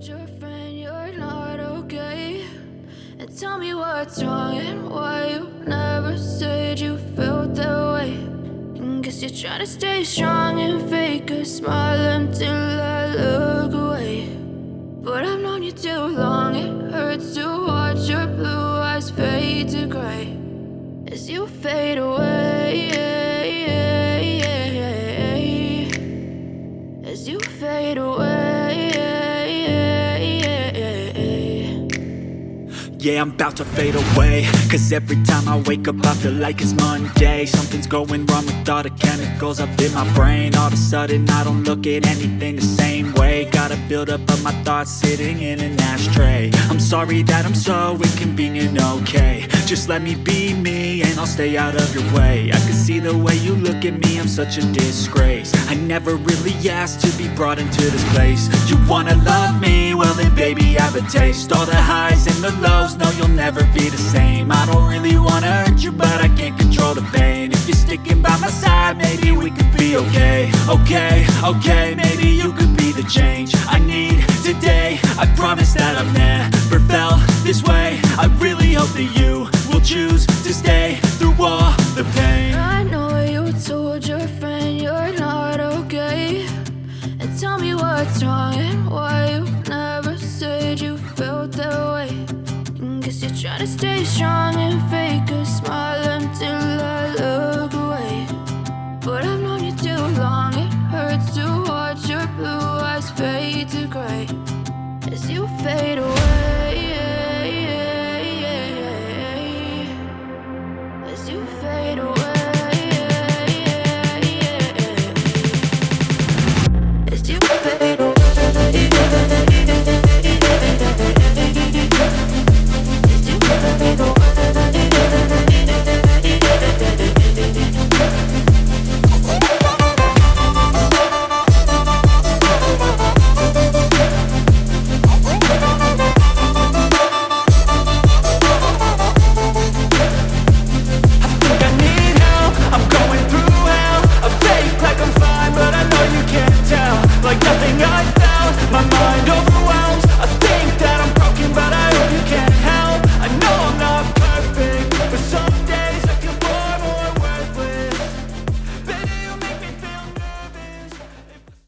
told your friend you're not okay? And tell me what's wrong and why you never said you felt that way. And guess you're trying to stay strong and fake a smile until I look away. But I've known you too long, it hurts to watch your blue eyes fade to gray as you fade away, as you fade away. Yeah, I'm about to fade away, cause every time I wake up I feel like it's Monday. Something's going wrong with all the chemicals up in my brain. All of a sudden I don't look at anything the same way. Got a buildup of my thoughts sitting in an ashtray. I'm sorry that I'm so inconvenient, okay? Just let me be me and I'll stay out of your way. I can see the way you look at me, I'm such a disgrace. I never really asked to be brought into this place. You wanna love me? Well then baby have a taste. All the highs and the lows, no you'll never be the same. I don't really wanna hurt you but I can't control the pain. If you're sticking by my side maybe we could be okay. Okay, maybe you could be the change I need today. I promise that I've never felt this way. I really hope that you will choose to stay through all the pain. I know you told your friend you're not okay. And tell me what's wrong and why you never said you felt that way. And guess you're trying to stay strong and fake a smile until I look